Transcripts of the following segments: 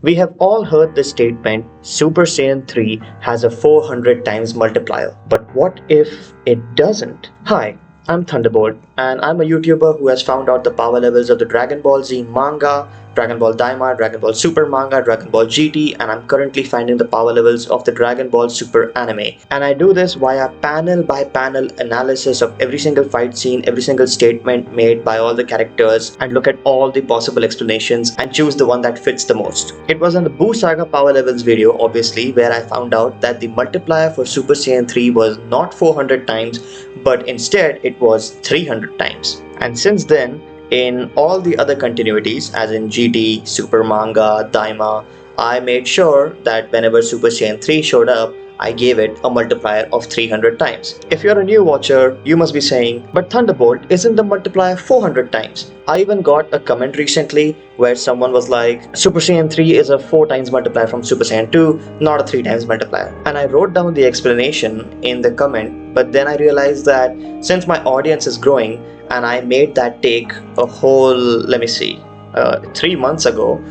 We have all heard the statement Super Saiyan 3 has a 400 times multiplier. But what if it doesn't? Hi, I'm Thunderbolt, and I'm a YouTuber who has found out the power levels of the Dragon Ball Z manga, Dragon Ball Daima, Dragon Ball Super manga, Dragon Ball GT, and I'm currently finding the power levels of the Dragon Ball Super anime. And I do this via panel by panel analysis of every single fight scene, every single statement made by all the characters, and look at all the possible explanations and choose the one that fits the most. It was in the Boo Saga Power Levels video, obviously, where I found out that the multiplier for Super Saiyan 3 was not 400 times, but instead it was 300 times. And since then, in all the other continuities, as in GT, Super Manga, Daima, I made sure that whenever Super Saiyan 3 showed up, I gave it a multiplier of 300 times. If you're a new watcher, you must be saying, but Thunderbolt, isn't the multiplier 400 times? I even got a comment recently where someone was like, Super Saiyan 3 is a 4 times multiplier from Super Saiyan 2, not a 3 times multiplier. And I wrote down the explanation in the comment, but then I realized that since my audience is growing and I made that take a whole, 3 months ago,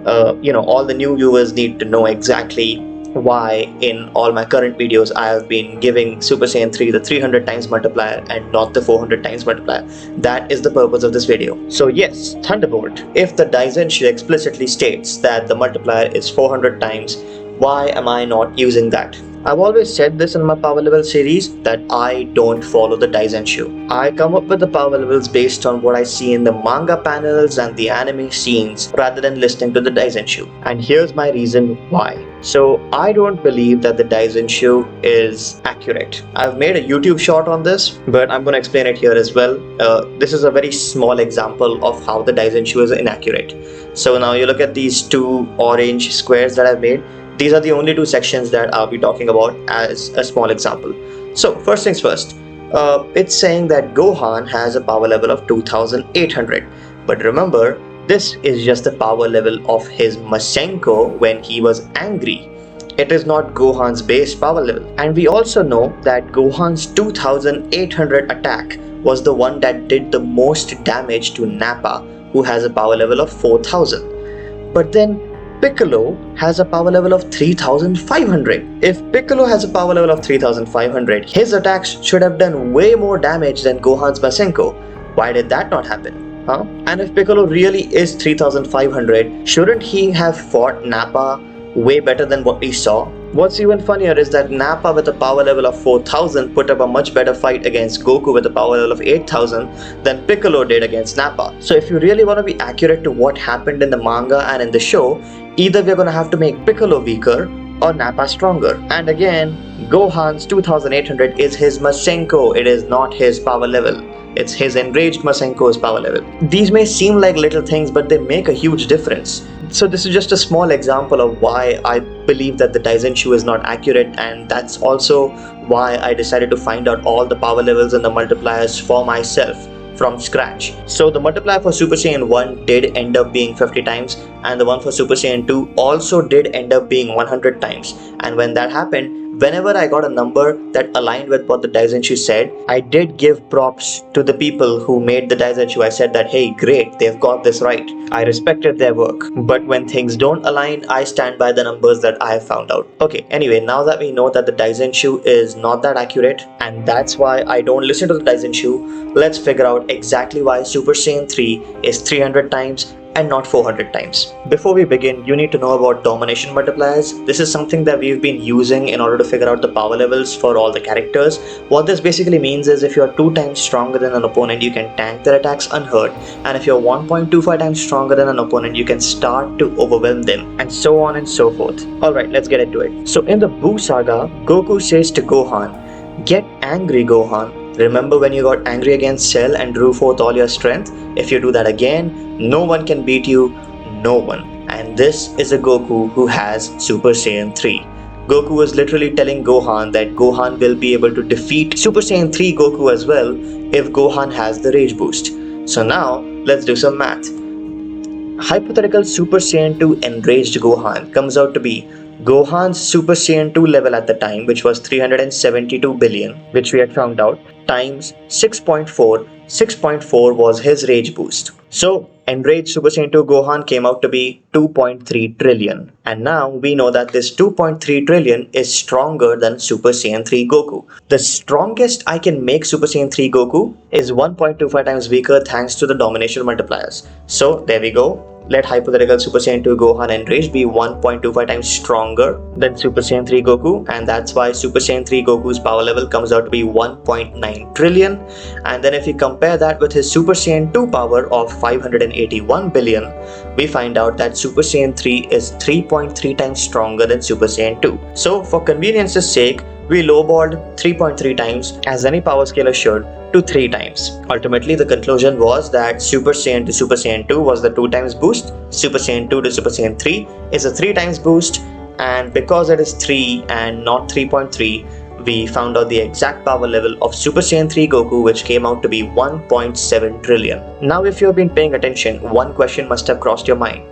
all the new viewers need to know exactly why in all my current videos I have been giving Super Saiyan 3 the 300 times multiplier and not the 400 times multiplier. That is the purpose of this video. So yes, Thunderbolt, if the Daizenshu explicitly states that the multiplier is 400 times, why am I not using that? I've always said this in my power level series that I don't follow the Daizenshu. I come up with the power levels based on what I see in the manga panels and the anime scenes rather than listening to the Daizenshu. And here's my reason why. So I don't believe that the Daizenshu is accurate. I've made a YouTube short on this, but I'm going to explain it here as well. This is a very small example of how the Daizenshu is inaccurate. So now you look at these two orange squares that I've made. These are the only two sections that I'll be talking about as a small example. So first things first, it's saying that Gohan has a power level of 2800. But remember, this is just the power level of his Masenko when he was angry. It is not Gohan's base power level. And we also know that Gohan's 2800 attack was the one that did the most damage to Nappa, who has a power level of 4000. But then Piccolo has a power level of 3500. If Piccolo has a power level of 3500, his attacks should have done way more damage than Gohan's Masenko. Why did that not happen? Huh? And if Piccolo really is 3500, shouldn't he have fought Nappa way better than what we saw? What's even funnier is that Nappa with a power level of 4000 put up a much better fight against Goku with a power level of 8000 than Piccolo did against Nappa. So if you really want to be accurate to what happened in the manga and in the show, either we're going to have to make Piccolo weaker or Nappa stronger. And again, Gohan's 2800 is his Masenko, it is not his power level. It's his enraged Masenko's power level. These may seem like little things, but they make a huge difference. So this is just a small example of why I believe that the Daizenshu is not accurate, and that's also why I decided to find out all the power levels and the multipliers for myself from scratch. So the multiplier for Super Saiyan 1 did end up being 50 times, and the one for Super Saiyan 2 also did end up being 100 times. And when that happened, whenever I got a number that aligned with what the Daizenshu said, I did give props to the people who made the Daizenshu. I said that, hey, great, they've got this right. I respected their work. But when things don't align, I stand by the numbers that I have found out. Okay, anyway, now that we know that the Daizenshu is not that accurate, and that's why I don't listen to the Daizenshu, let's figure out exactly why Super Saiyan 3 is 300 times and not 400 times. Before we begin, you need to know about domination multipliers. This is something that we've been using in order to figure out the power levels for all the characters. What this basically means is if you're 2 times stronger than an opponent, you can tank their attacks unhurt, and if you're 1.25 times stronger than an opponent, you can start to overwhelm them, and so on and so forth. Alright, let's get into it. So in the Boo Saga, Goku says to Gohan, "Get angry, Gohan. Remember when you got angry against Cell and drew forth all your strength? If you do that again, no one can beat you, no one." And this is a Goku who has Super Saiyan 3. Goku was literally telling Gohan that Gohan will be able to defeat Super Saiyan 3 Goku as well if Gohan has the rage boost. So now, let's do some math. Hypothetical Super Saiyan 2 enraged Gohan comes out to be Gohan's Super Saiyan 2 level at the time, which was 372 billion, which we had found out, times 6.4. 6.4 was his rage boost. So, enraged Super Saiyan 2 Gohan came out to be 2.3 trillion. And now we know that this 2.3 trillion is stronger than Super Saiyan 3 Goku. The strongest I can make Super Saiyan 3 Goku is 1.25 times weaker thanks to the domination multipliers. So, there we go. Let hypothetical Super Saiyan 2 Gohan Enraged be 1.25 times stronger than Super Saiyan 3 Goku, and that's why Super Saiyan 3 Goku's power level comes out to be 1.9 trillion. And then if we compare that with his Super Saiyan 2 power of 581 billion, we find out that Super Saiyan 3 is 3.3 times stronger than Super Saiyan 2. So for convenience's sake, we lowballed 3.3 times, as any power scaler should, to 3 times. Ultimately, the conclusion was that Super Saiyan to Super Saiyan 2 was the 2 times boost, Super Saiyan 2 to Super Saiyan 3 is a 3 times boost, and because it is 3 and not 3.3, we found out the exact power level of Super Saiyan 3 Goku, which came out to be 1.7 trillion. Now if you have been paying attention, one question must have crossed your mind.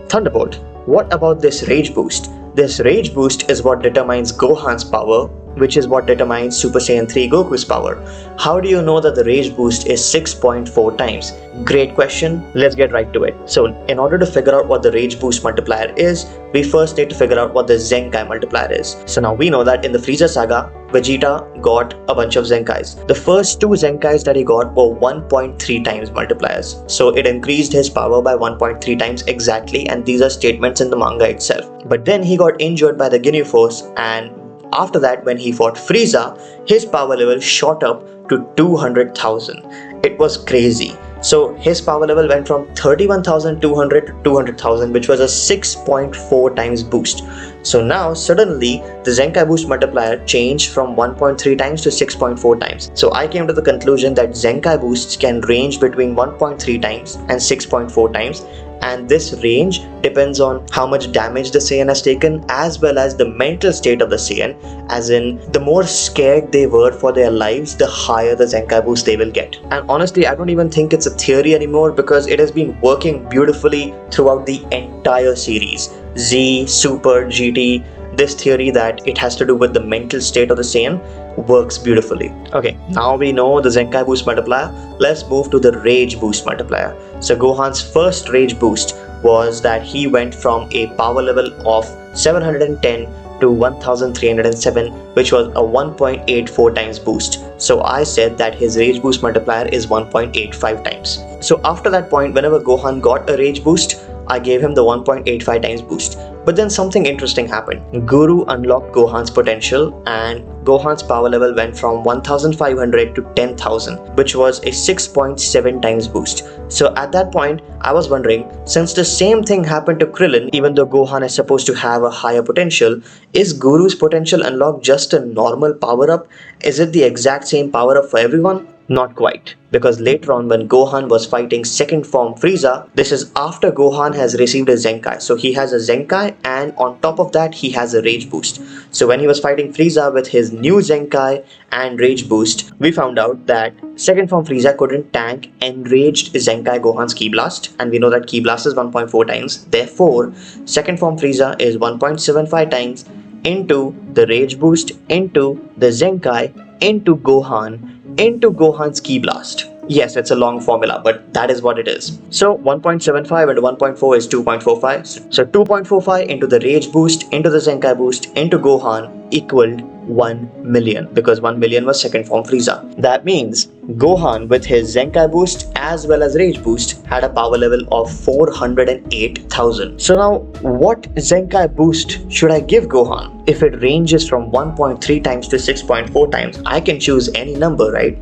Thunderbolt, what about this rage boost? This rage boost is what determines Gohan's power, which is what determines Super Saiyan 3 Goku's power. How do you know that the rage boost is 6.4 times? Great question, let's get right to it. So in order to figure out what the rage boost multiplier is, we first need to figure out what the Zenkai multiplier is. So now we know that in the Frieza saga, Vegeta got a bunch of Zenkais. The first 2 Zenkais that he got were 1.3 times multipliers. So it increased his power by 1.3 times exactly, and these are statements in the manga itself. But then he got injured by the Ginyu Force, and after that, when he fought Frieza, his power level shot up to 200,000. It was crazy. So his power level went from 31,200 to 200,000, which was a 6.4 times boost. So now suddenly the Zenkai boost multiplier changed from 1.3 times to 6.4 times. So I came to the conclusion that Zenkai boosts can range between 1.3 times and 6.4 times, and this range depends on how much damage the Saiyan has taken, as well as the mental state of the Saiyan, as in the more scared they were for their lives, the higher the Zenkai boost they will get. And honestly, I don't even think it's a theory anymore, because it has been working beautifully throughout the entire series. Z, Super, GT, this theory that it has to do with the mental state of the Saiyan works beautifully. Okay, now we know the Zenkai boost multiplier. Let's move to the rage boost multiplier. So Gohan's first rage boost was that he went from a power level of 710 to 1307, which was a 1.84 times boost. So I said that his rage boost multiplier is 1.85 times. So after that point, whenever Gohan got a rage boost, I gave him the 1.85 times boost. But then something interesting happened. Guru unlocked Gohan's potential, and Gohan's power level went from 1500 to 10,000, which was a 6.7 times boost. So at that point, I was wondering, since the same thing happened to Krillin, even though Gohan is supposed to have a higher potential, is Guru's potential unlock just a normal power up? Is it the exact same power up for everyone? Not quite, because later on when Gohan was fighting second form Frieza, this is after Gohan has received a Zenkai. So he has a Zenkai, and on top of that he has a rage boost. So when he was fighting Frieza with his new Zenkai and rage boost, we found out that second form Frieza couldn't tank enraged Zenkai Gohan's Ki Blast, and we know that Ki Blast is 1.4 times. Therefore, second form Frieza is 1.75 times into the rage boost, into the Zenkai, into Gohan, into Gohan's Ki Blast. Yes, it's a long formula, but that is what it is. So 1.75 into 1.4 is 2.45. So 2.45 into the rage boost, into the Zenkai boost, into Gohan equaled 1 million, because 1 million was second form Frieza. That means Gohan with his Zenkai boost as well as rage boost had a power level of 408,000. So now what Zenkai boost should I give Gohan? If it ranges from 1.3 times to 6.4 times, I can choose any number, right?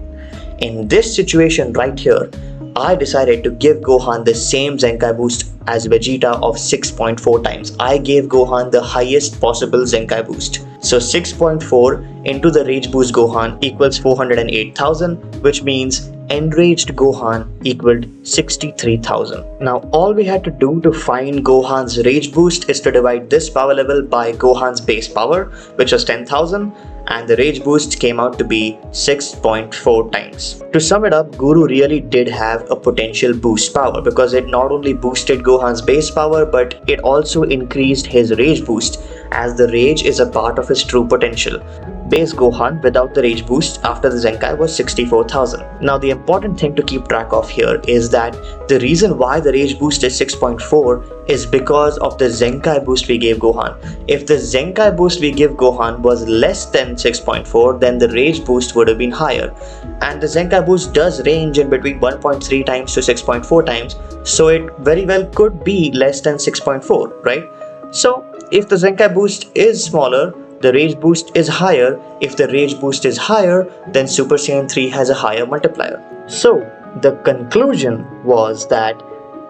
In this situation right here, I decided to give Gohan the same Zenkai boost as Vegeta of 6.4 times. I gave Gohan the highest possible Zenkai boost. So 6.4 into the rage boost Gohan equals 408,000, which means enraged Gohan equaled 63,000. Now all we had to do to find Gohan's rage boost is to divide this power level by Gohan's base power, which was 10,000, and the rage boost came out to be 6.4 times. To sum it up, Guru really did have a potential boost power, because it not only boosted Gohan's base power, but it also increased his rage boost, as the rage is a part of his true potential. base Gohan without the rage boost after the Zenkai was 64,000. Now the important thing to keep track of here is that the reason why the rage boost is 6.4 is because of the Zenkai boost we gave Gohan. If the Zenkai boost we give Gohan was less than 6.4, then the rage boost would have been higher. And the Zenkai boost does range in between 1.3 times to 6.4 times, so it very well could be less than 6.4, right? So if the Zenkai boost is smaller, the rage boost is higher. If the rage boost is higher, then Super Saiyan 3 has a higher multiplier. So the conclusion was that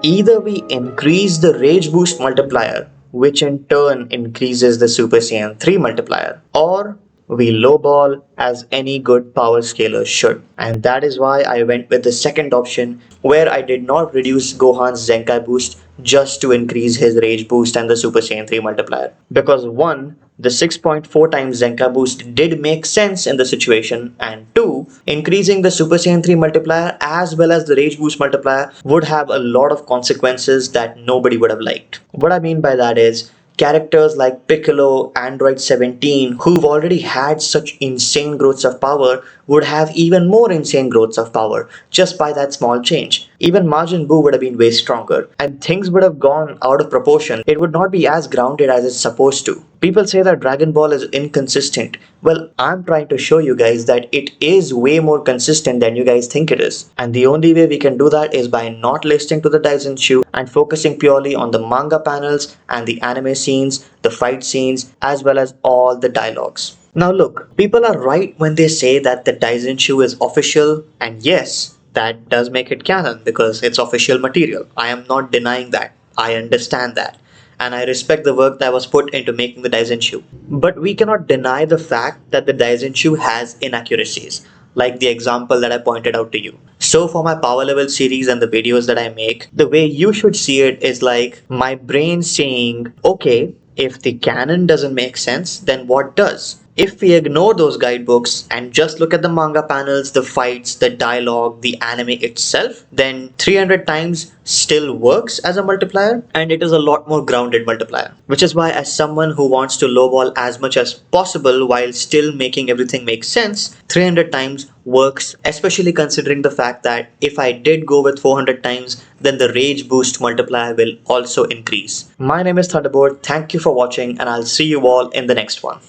either we increase the rage boost multiplier, which in turn increases the Super Saiyan 3 multiplier, or we lowball as any good power scaler should. And that is why I went with the second option, where I did not reduce Gohan's Zenkai boost just to increase his rage boost and the Super Saiyan 3 multiplier. Because one, the 6.4 times Zenkai boost did make sense in the situation, and two, increasing the Super Saiyan 3 multiplier as well as the rage boost multiplier would have a lot of consequences that nobody would have liked. What I mean by that is, characters like Piccolo, Android 17, who've already had such insane growths of power, would have even more insane growths of power just by that small change. Even Majin Buu would have been way stronger, and things would have gone out of proportion. It would not be as grounded as it's supposed to. People say that Dragon Ball is inconsistent. Well, I'm trying to show you guys that it is way more consistent than you guys think it is. And the only way we can do that is by not listening to the Daisenshu and focusing purely on the manga panels and the anime scenes, the fight scenes, as well as all the dialogues. Now look, people are right when they say that the Daisenshu is official, and yes, that does make it canon because it's official material. I am not denying that. I understand that. And I respect the work that was put into making the Daisenshu. But we cannot deny the fact that the Daisenshu has inaccuracies, like the example that I pointed out to you. So for my power level series and the videos that I make, the way you should see it is like my brain saying, okay, if the canon doesn't make sense, then what does? If we ignore those guidebooks and just look at the manga panels, the fights, the dialogue, the anime itself, then 300 times still works as a multiplier, and it is a lot more grounded multiplier. Which is why, as someone who wants to lowball as much as possible while still making everything make sense, 300 times works, especially considering the fact that if I did go with 400 times, then the rage boost multiplier will also increase. My name is Thunderbolt, thank you for watching, and I'll see you all in the next one.